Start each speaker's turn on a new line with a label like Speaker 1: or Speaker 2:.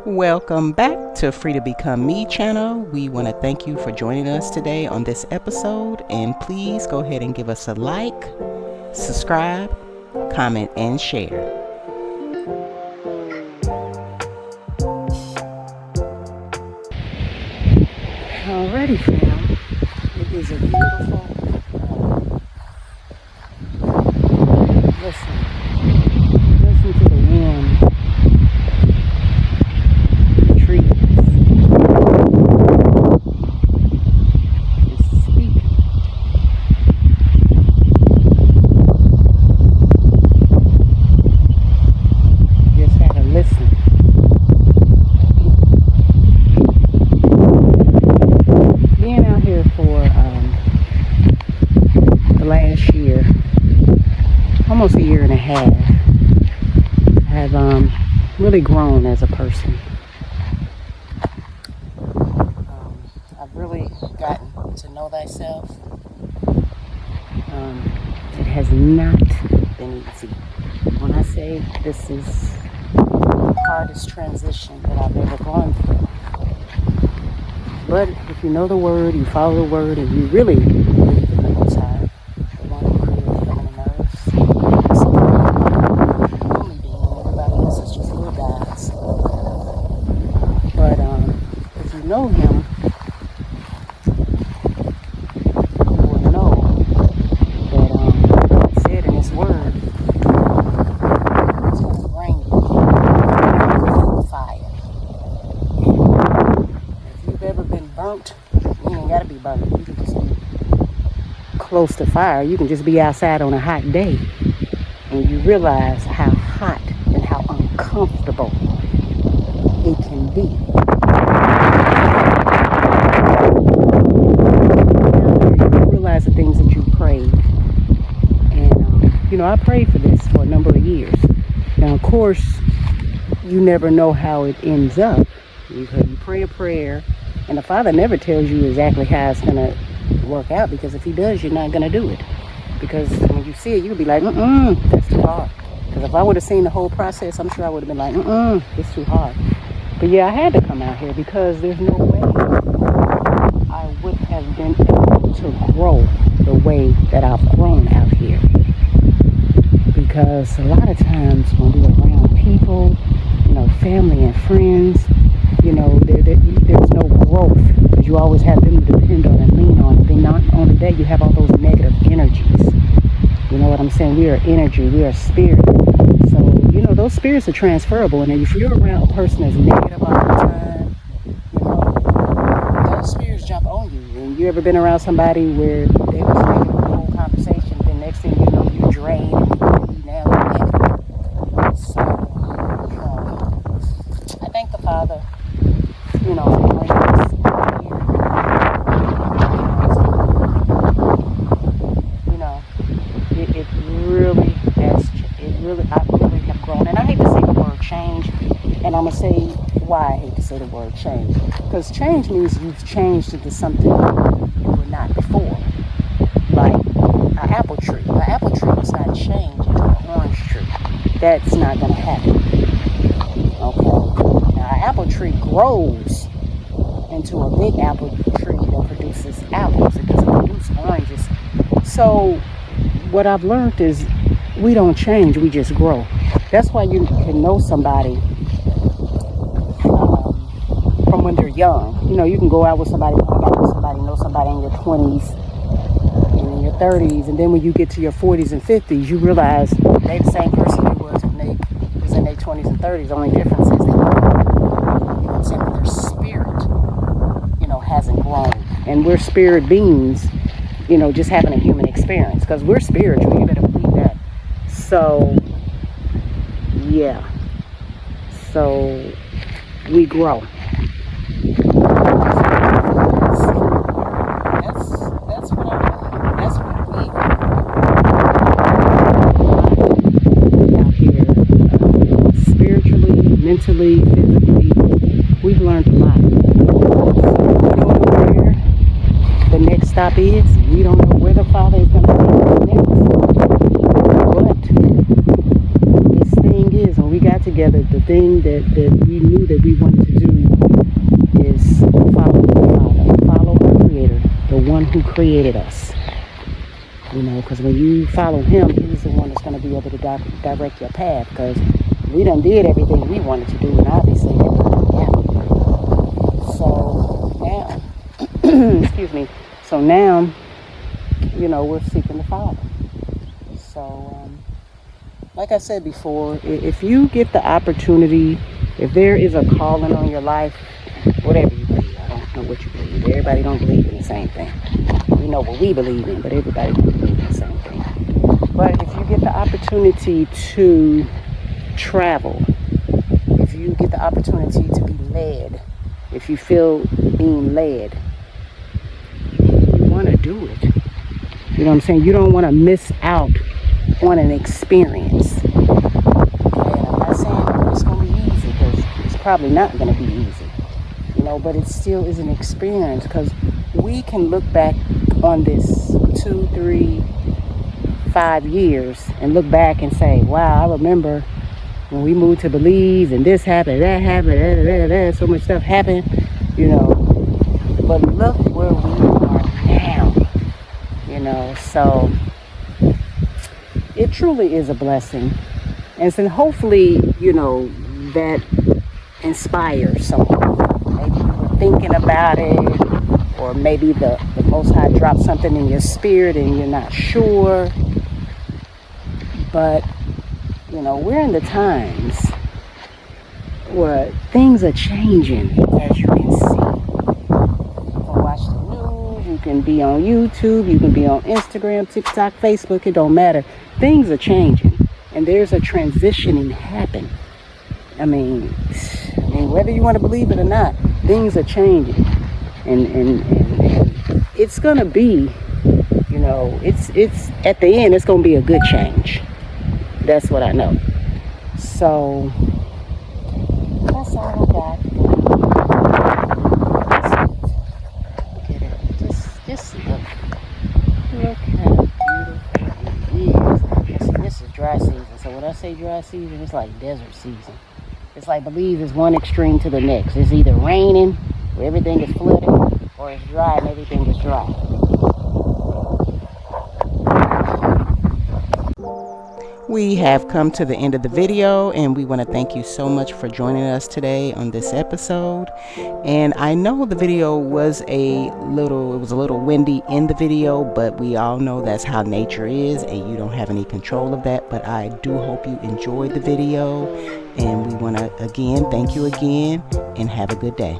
Speaker 1: Welcome back to Free to Become Me channel. We want to thank you for joining us today on this episode, and please go ahead and give us a like, subscribe, comment, and share. Alrighty, fam. It is a beautiful listen to the wind. Almost a year and a half, I've really grown as a person. I've really gotten to know thyself. It has not been easy. When I say this is the hardest transition that I've ever gone through. But if you know the word, you follow the word, and you really believe in the Most High, the one who created heaven and earth, know him, you will know that God said in his word, it's going to bring you through fire. If you've ever been burnt, you ain't got to be burnt. You can just be close to fire. You can just be outside on a hot day, and you realize how hot and how uncomfortable it can be. The things that you prayed, and I prayed for this for a number of years. Now, of course, you never know how it ends up. You pray a prayer, and the Father never tells you exactly how it's going to work out, because if he does, you're not going to do it. Because when you see it, you'll be like, that's too hard. Because if I would have seen the whole process, I'm sure I would have been like, it's too hard. But yeah, I had to come out here because there's no way I would have been able to grow the way that I've grown out here. Because a lot of times when we're around people, family and friends, there's no growth, because you always have them to depend on and lean on. And then not only that, you have all those negative energies. You know what I'm saying? We are energy, we are spirit. So, those spirits are transferable. And if you're around a person that's negative all the time, those spirits jump on you. And you ever been around somebody where they was negative the whole conversation, then next thing you know, you're drained and you now negative. So, I thank the Father, for bringing us here. It really has, I really have grown. And I hate to say the word change, and I'm going to say why I hate to say the word change. Because change means you've changed into something you were not before. Like an apple tree. An apple tree does not change into an orange tree. That's not going to happen. Okay. Now, an apple tree grows into a big apple tree that produces apples. It doesn't produce oranges. So, what I've learned is we don't change, we just grow. That's why you can know somebody from when they're young. You can go out with somebody, know somebody in your 20s and in your 30s, and then when you get to your 40s and 50s, you realize they're the same person they was when they was in their 20s and 30s. The only difference is they their spirit, hasn't grown. And we're spirit beings, just having a human experience, because we're spiritual. You better believe that. So, yeah. So, we grow. That's what I believe. That's what we out here, spiritually, mentally, physically. We've learned a lot. We don't know where the next stop is. We don't know where the Father is going to take us next. But together, the thing that we knew that we wanted to do is follow the Father, follow our Creator, the one who created us. You know, because when you follow Him, He's the one that's going to be able to direct your path. Because we done did everything we wanted to do, and obviously it didn't work out. So now, excuse me. So now, you know, we're seeking the Father. So, like I said before, if you get the opportunity, if there is a calling on your life, whatever you believe, I don't know what you believe. Everybody don't believe in the same thing. We know what we believe in, but everybody don't believe in the same thing. But if you get the opportunity to travel, if you get the opportunity to be led, if you feel being led, you want to do it. You know what I'm saying? You don't want to miss out on an experience. And I'm not saying it's going to be easy, because it's probably not going to be easy. You know, but it still is an experience, because we can look back on this 2, 3, 5 years and look back and say, wow, I remember when we moved to Belize and this happened, that happened, so much stuff happened, you know. But look where we are now, you know. So it truly is a blessing. And so hopefully, you know, that inspires someone. Maybe you were thinking about it, or maybe the Most High dropped something in your spirit and you're not sure. But, you know, we're in the times where things are changing, as you can see. You can watch the news, you can be on YouTube, you can be on Instagram, TikTok, Facebook, it don't matter. Things are changing, and there's a transitioning happening. I mean, whether you want to believe it or not, things are changing. And it's going to be, you know, it's at the end, it's going to be a good change. That's what I know. So that's all I got. Look at it. Just look how beautiful it is. And see, this is dry season. So when I say dry season, it's like desert season. It's like Belize is one extreme to the next. It's either raining, where everything is flooded, or it's dry and everything is dry. We have come to the end of the video, and we want to thank you so much for joining us today on this episode. And I know the video was a little windy in the video, but we all know that's how nature is, and you don't have any control of that. But I do hope you enjoyed the video, and we want to again thank you again, and have a good day.